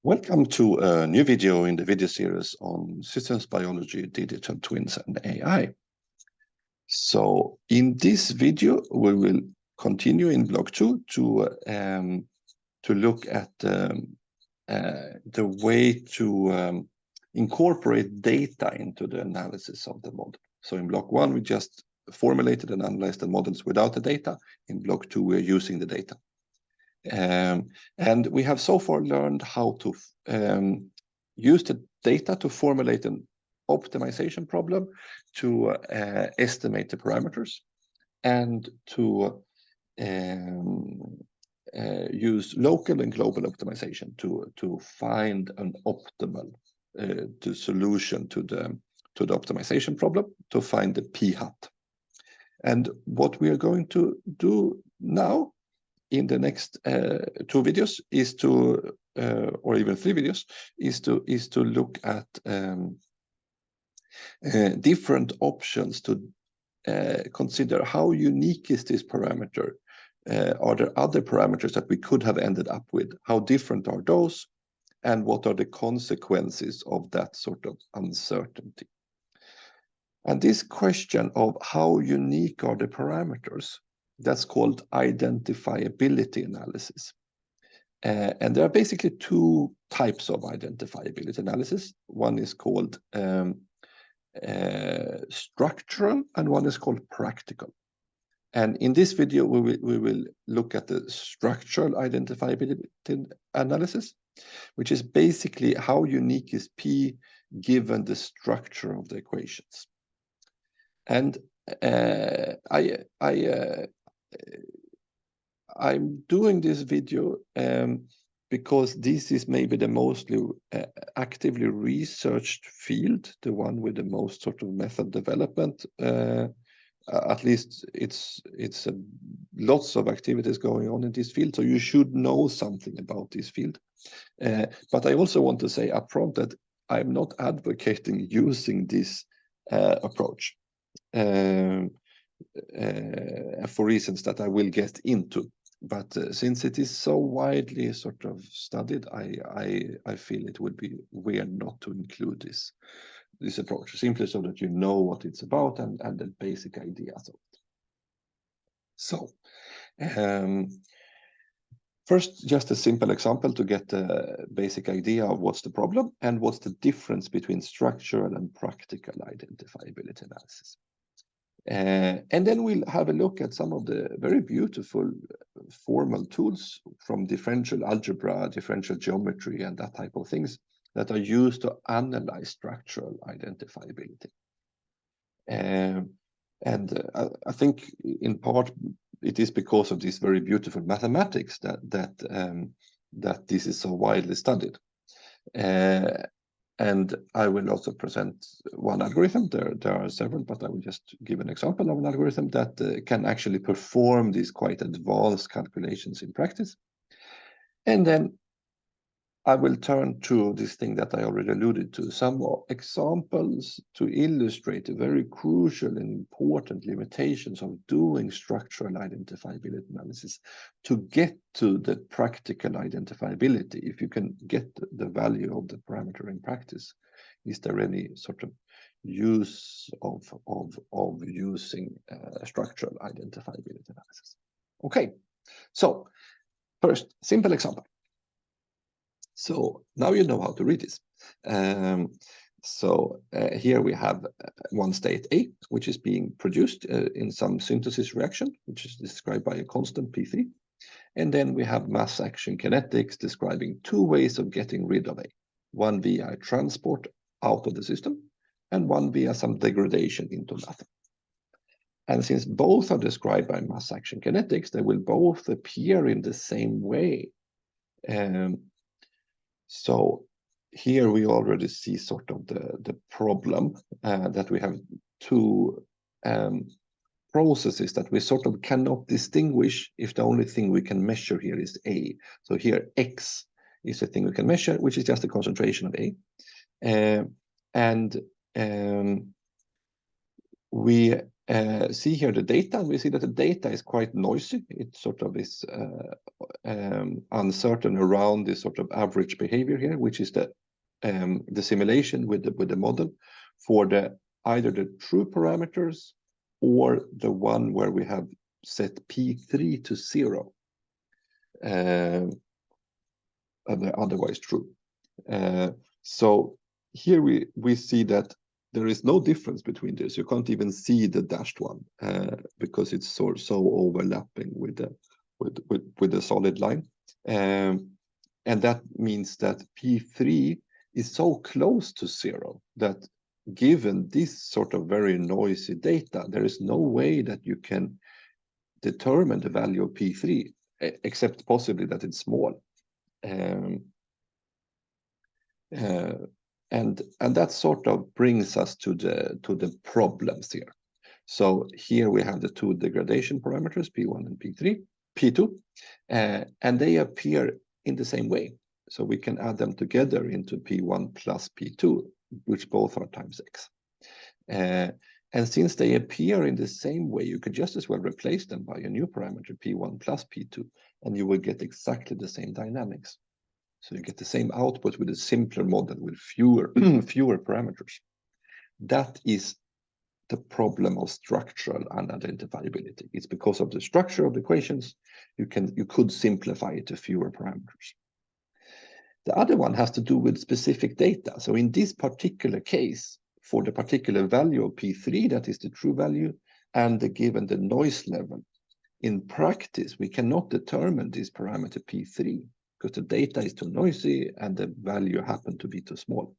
Welcome to a new video in the video series on systems biology, digital twins, and AI. So in this video, we will continue in block 2 to look at the way to incorporate data into the analysis of the model. So in block 1, we just formulated and analyzed the models without the data. In block 2, we're using the data. And we have so far learned how to use the data to formulate an optimization problem, to estimate the parameters, and to use local and global optimization to find an optimal solution to the optimization problem, to find the p-hat. And what we are going to do now in the next 2 videos is to, or even 3 videos, is to look at different options to consider how unique is this parameter. Are there other parameters that we could have ended up with? How different are those? And what are the consequences of that sort of uncertainty? And this question of how unique are the parameters, that's called identifiability analysis. And there are basically 2 types of identifiability analysis. One is called structural and one is called practical. And in this video, we will look at the structural identifiability analysis, which is basically how unique is P given the structure of the equations. And I'm doing this video because this is maybe the mostly actively researched field, the one with the most sort of method development. At least it's lots of activities going on in this field, so you should know something about this field. But I also want to say upfront that I'm not advocating using this approach for reasons that I will get into. But since it is so widely sort of studied, I feel it would be weird not to include this approach, simply so that you know what it's about and the basic ideas of it. So first, just a simple example to get a basic idea of what's the problem and what's the difference between structural and practical identifiability analysis. And then we'll have a look at some of the very beautiful formal tools from differential algebra, differential geometry, and that type of things that are used to analyze structural identifiability. And I think in part it is because of this very beautiful mathematics that this is so widely studied. And I will also present one algorithm. There are several, but I will just give an example of an algorithm that can actually perform these quite advanced calculations in practice. And then I will turn to this thing that I already alluded to, some examples to illustrate the very crucial and important limitations of doing structural identifiability analysis to get to the practical identifiability. If you can get the value of the parameter in practice, is there any sort of use of using structural identifiability analysis? Okay, so first, simple example. So now you know how to read this. Here we have one state A, which is being produced in some synthesis reaction, which is described by a constant P3. And then we have mass action kinetics describing 2 ways of getting rid of A. One via transport out of the system, and one via some degradation into nothing. And since both are described by mass action kinetics, they will both appear in the same way. So here we already see sort of the problem that we have 2 processes that we sort of cannot distinguish if the only thing we can measure here is A. So here X is the thing we can measure, which is just the concentration of A. We see here the data, and we see that the data is quite noisy. It sort of is uncertain around this sort of average behavior here, which is the simulation with the model for either the true parameters or the one where we have set P3 to 0, otherwise true. So here we see that there is no difference between this. You can't even see the dashed one because it's so overlapping with the solid line. And that means that P3 is so close to 0 that given this sort of very noisy data, there is no way that you can determine the value of P3, except possibly that it's small. And that sort of brings us to the problems here. So here we have the two degradation parameters, P1 and P2, and they appear in the same way. So we can add them together into P1 plus P2, which both are times X. And since they appear in the same way, you could just as well replace them by a new parameter, P1 plus P2, and you will get exactly the same dynamics. So you get the same output with a simpler model with fewer parameters. That is the problem of structural unidentifiability. It's because of the structure of the equations, you could simplify it to fewer parameters. The other one has to do with specific data. So in this particular case, for the particular value of P3, that is the true value, and given the noise level, in practice, we cannot determine this parameter P3 because the data is too noisy and the value happened to be too small.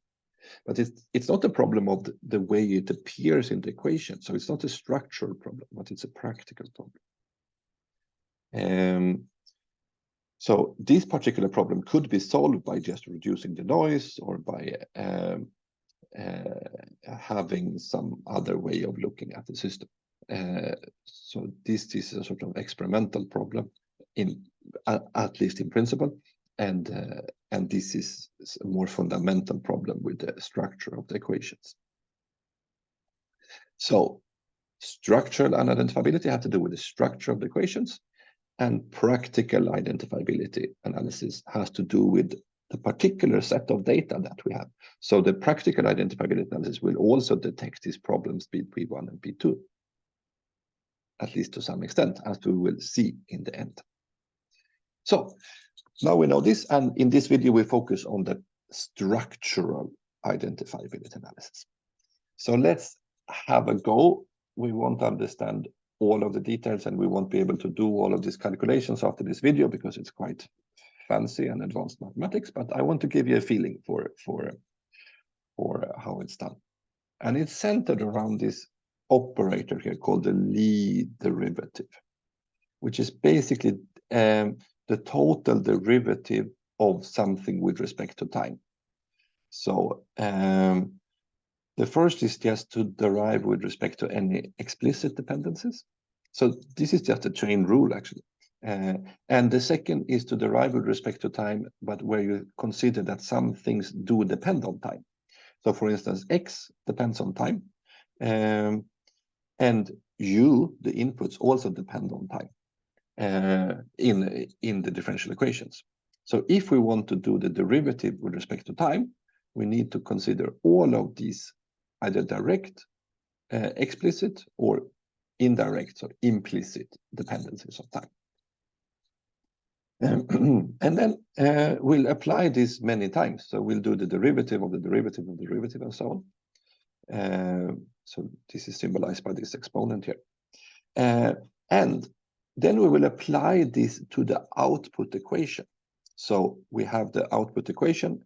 But it's not a problem of the way it appears in the equation. So it's not a structural problem, but it's a practical problem. So this particular problem could be solved by just reducing the noise or by having some other way of looking at the system. So this is a sort of experimental problem, at least in principle, and this is a more fundamental problem with the structure of the equations. So structural unidentifiability has to do with the structure of the equations, and practical identifiability analysis has to do with the particular set of data that we have. So the practical identifiability analysis will also detect these problems between P1 and P2, at least to some extent, as we will see in the end. So now we know this, and in this video we focus on the structural identifiability analysis. So let's have a go. We won't understand all of the details, and we won't be able to do all of these calculations after this video because it's quite fancy and advanced mathematics, but I want to give you a feeling for how it's done. And it's centered around this operator here called the Lie derivative, which is basically the total derivative of something with respect to time. So the first is just to derive with respect to any explicit dependencies. So this is just a chain rule, actually. And the second is to derive with respect to time, but where you consider that some things do depend on time. So for instance, X depends on time, and U, the inputs, also depend on time in the differential equations. So if we want to do the derivative with respect to time, we need to consider all of these either direct, explicit, or indirect, so implicit dependencies of time. And then we'll apply this many times. So we'll do the derivative of the derivative of the derivative and so on. So this is symbolized by this exponent here. And then we will apply this to the output equation. So we have the output equation,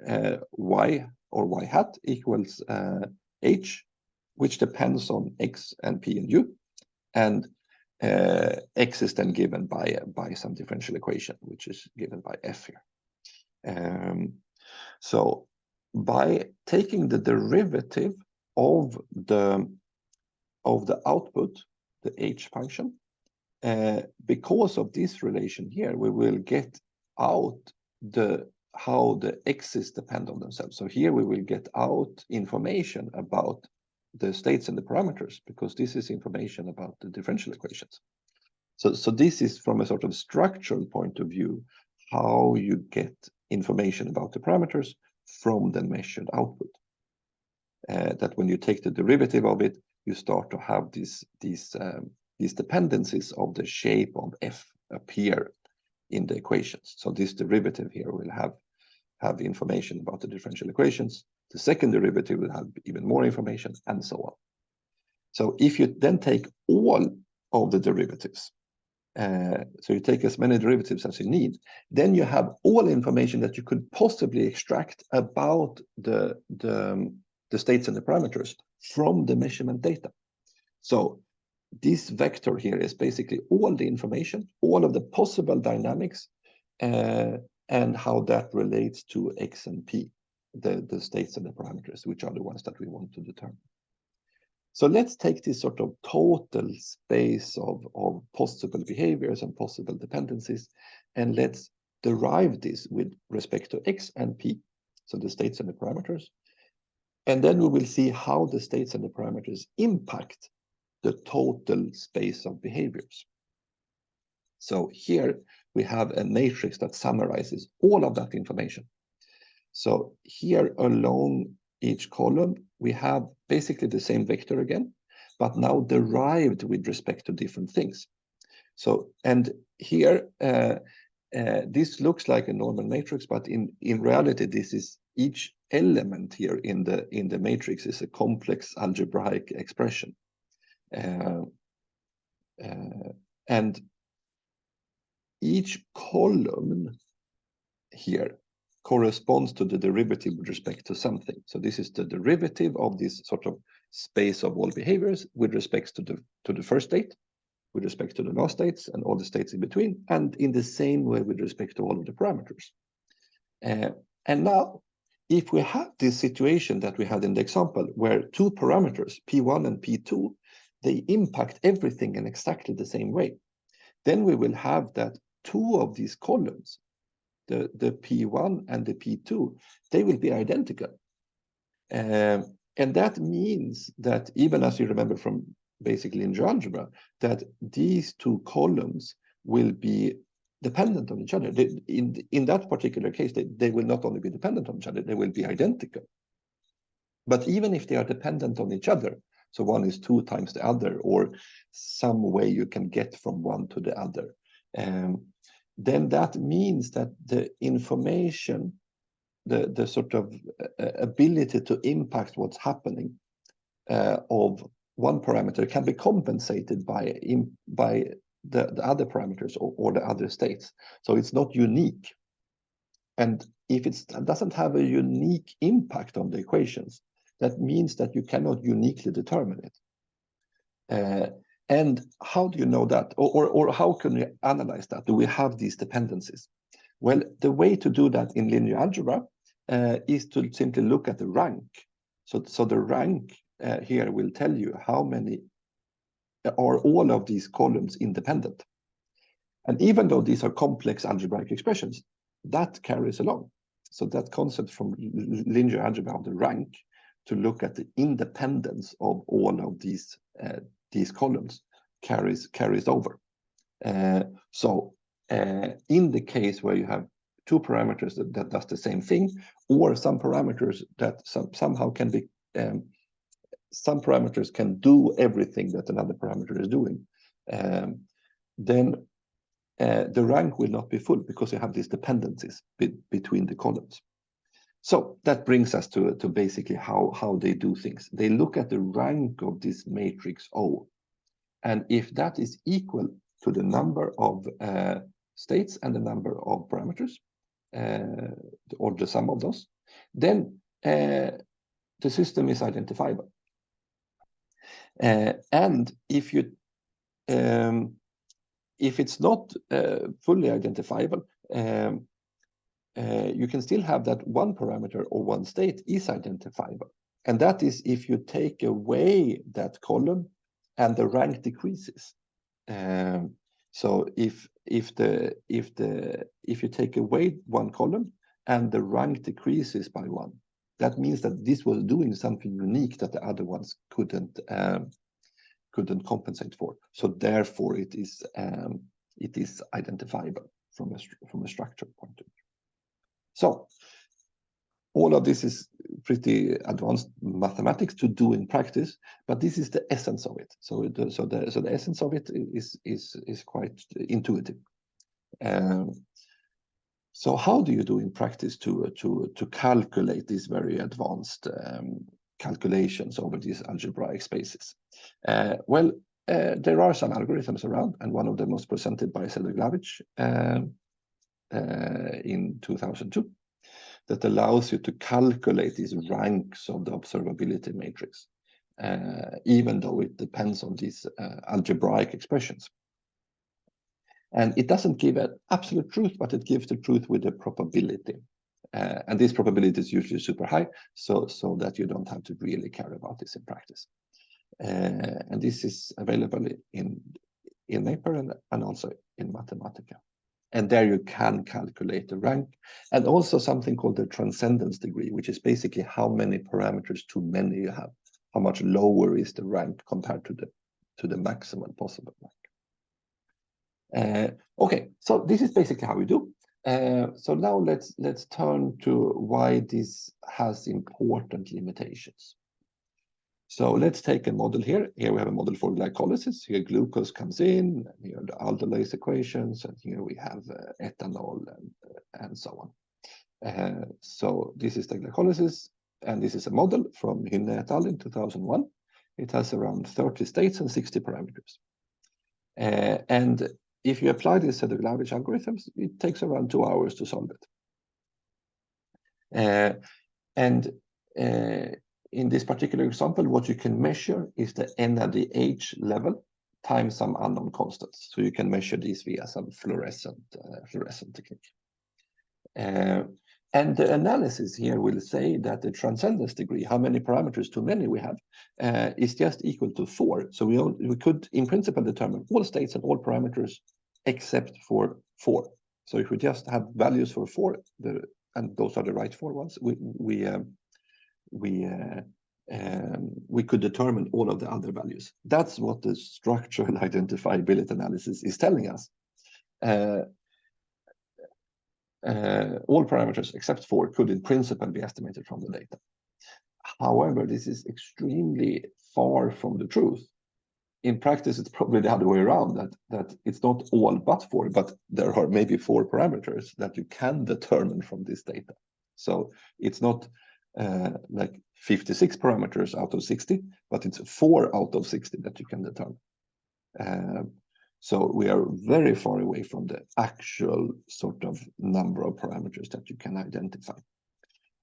y or y hat equals h, which depends on x and p and u. And x is then given by some differential equation, which is given by f here. So by taking the derivative of the output, the h function, because of this relation here, we will get out how the x's depend on themselves. So here we will get out information about the states and the parameters, because this is information about the differential equations. So this is from a sort of structural point of view, how you get information about the parameters from the measured output. That when you take the derivative of it, you start to have these dependencies of the shape of f appear in the equations. So this derivative here will have information about the differential equations. The second derivative will have even more information, and so on. So if you then take all of the derivatives, so you take as many derivatives as you need, then you have all information that you could possibly extract about the states and the parameters from the measurement data. So this vector here is basically all the information, all of the possible dynamics, and how that relates to x and p, the states and the parameters, which are the ones that we want to determine. So let's take this sort of total space of possible behaviors and possible dependencies, and let's derive this with respect to x and p, so the states and the parameters. And then we will see how the states and the parameters impact the total space of behaviors. So here we have a matrix that summarizes all of that information. So here along each column, we have basically the same vector again, but now derived with respect to different things. So, and here, this looks like a normal matrix, but in reality, this is each element here in the matrix is a complex algebraic expression. And each column here corresponds to the derivative with respect to something. So this is the derivative of this sort of space of all behaviors with respect to the first state, with respect to the last states and all the states in between, and in the same way with respect to all of the parameters. And now, if we have this situation that we had in the example, where two parameters, P1 and P2, they impact everything in exactly the same way, then we will have that two of these columns, the P1 and the P2, they will be identical. And that means that, even as you remember from basic linear algebra, that these two columns will be dependent on each other. In that particular case, they will not only be dependent on each other, they will be identical. But even if they are dependent on each other, so one is 2 times the other, or some way you can get from one to the other, then that means that the information, the sort of ability to impact what's happening of one parameter can be compensated by the other parameters or the other states. So it's not unique. And if it doesn't have a unique impact on the equations, that means that you cannot uniquely determine it. And how do you know that? Or how can we analyze that? Do we have these dependencies? Well, the way to do that in linear algebra is to simply look at the rank. So the rank here will tell you how many are all of these columns independent. And even though these are complex algebraic expressions, that carries along. So that concept from linear algebra of the rank, to look at the independence of all of these columns, carries over. So in the case where you have two parameters that does the same thing, or some parameters that somehow can be, some parameters can do everything that another parameter is doing, then the rank will not be full, because you have these dependencies between the columns. So that brings us to basically how they do things. They look at the rank of this matrix O, and if that is equal to the number of states and the number of parameters, or the sum of those, then the system is identifiable. And if it's not fully identifiable, you can still have that one parameter or one state is identifiable. And that is if you take away that column and the rank decreases. So if you take away one column and the rank decreases by 1, that means that this was doing something unique that the other ones couldn't compensate for. So therefore, it is identifiable from a structure point of view. So all of this is pretty advanced mathematics to do in practice, but this is the essence of it. So the essence of it is quite intuitive. So how do you do in practice to calculate these very advanced calculations over these algebraic spaces? Well, there are some algorithms around, and one of them was presented by Sedoglavic in 2002, that allows you to calculate these ranks of the observability matrix, even though it depends on these algebraic expressions. And it doesn't give an absolute truth, but it gives the truth with a probability. And this probability is usually super high, so that you don't have to really care about this in practice. And this is available in Naper and also in Mathematica. And there you can calculate the rank, and also something called the transcendence degree, which is basically how many parameters too many you have. How much lower is the rank compared to the maximum possible rank. Okay, so this is basically how we do. So now let's turn to why this has important limitations. So let's take a model here. Here we have a model for glycolysis. Here glucose comes in, and here are the aldolase equations, and here we have ethanol and so on. So this is the glycolysis, and this is a model from Hynne et al. In 2001. It has around 30 states and 60 parameters. And if you apply this set of Sedoglavic algorithms, it takes around 2 hours to solve it. In this particular example, what you can measure is the NADH level times some unknown constants. So you can measure these via some fluorescent technique. And the analysis here will say that the transcendence degree, how many parameters too many we have, is just equal to 4. So we could, in principle, determine all states and all parameters except for 4. So if we just have values for 4, and those are the right 4 ones, we could determine all of the other values. That's what the structural identifiability analysis is telling us. All parameters except 4 could in principle be estimated from the data. However, this is extremely far from the truth. In practice, it's probably the other way around, that it's not all but 4, but there are maybe 4 parameters that you can determine from this data. So it's not like 56 parameters out of 60, but it's 4 out of 60 that you can determine. So we are very far away from the actual sort of number of parameters that you can identify.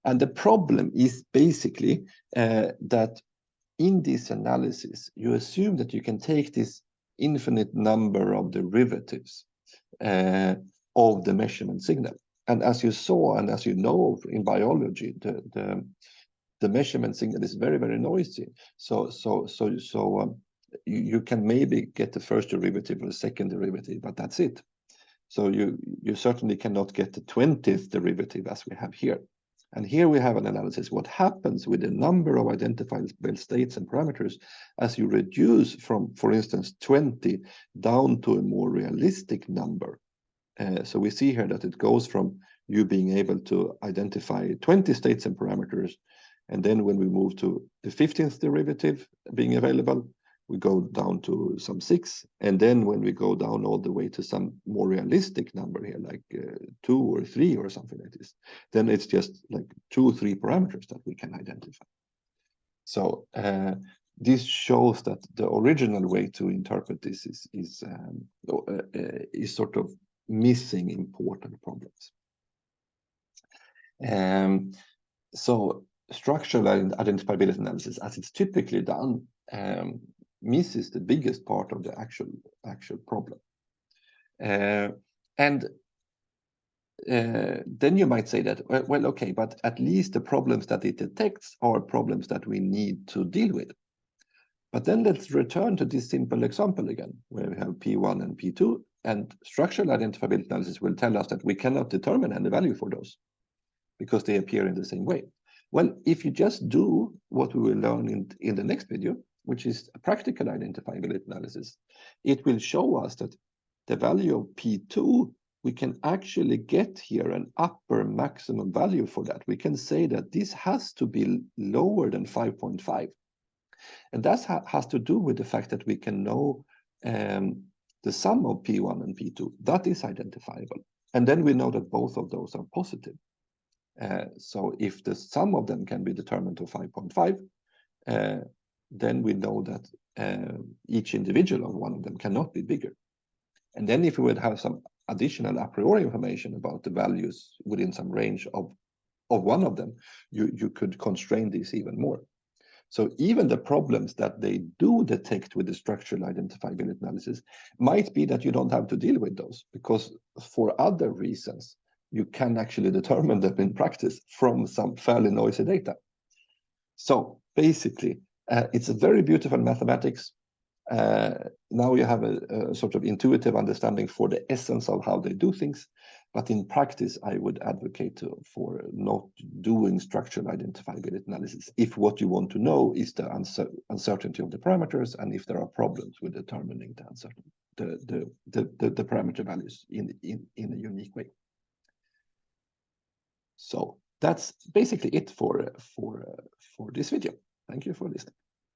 And the problem is basically that in this analysis, you assume that you can take this infinite number of derivatives of the measurement signal. And as you saw, and as you know in biology, the measurement signal is very, very noisy. So you can maybe get the first derivative or the second derivative, but that's it. So you certainly cannot get the 20th derivative as we have here. And here we have an analysis. What happens with the number of identifiable states and parameters as you reduce from, for instance, 20 down to a more realistic number? So we see here that it goes from you being able to identify 20 states and parameters, and then when we move to the 15th derivative being available, we go down to some 6, and then when we go down all the way to some more realistic number here, like 2 or 3 or something like this, then it's just like 2 or 3 parameters that we can identify. So this shows that the original way to interpret this is sort of missing important problems. So structural identifiability analysis, as it's typically done, misses the biggest part of the actual problem. And then you might say that, well, okay, but at least the problems that it detects are problems that we need to deal with. But then let's return to this simple example again, where we have P1 and P2, and structural identifiability analysis will tell us that we cannot determine any value for those because they appear in the same way. Well, if you just do what we will learn in the next video, which is a practical identifiability analysis, it will show us that the value of P2, we can actually get here an upper maximum value for that. We can say that this has to be lower than 5.5. And that has to do with the fact that we can know the sum of P1 and P2. That is identifiable. And then we know that both of those are positive. So if the sum of them can be determined to 5.5, then we know that each individual of one of them cannot be bigger. And then if we would have some additional a priori information about the values within some range of one of them, you could constrain this even more. So even the problems that they do detect with the structural identifiability analysis might be that you don't have to deal with those, because for other reasons, you can actually determine them in practice from some fairly noisy data. So basically, it's a very beautiful mathematics. Now you have a sort of intuitive understanding for the essence of how they do things. But in practice, I would advocate for not doing structural identifiability analysis if what you want to know is the uncertainty of the parameters and if there are problems with determining the uncertainty, the parameter values in a unique way. So that's basically it for this video. Thank you for listening.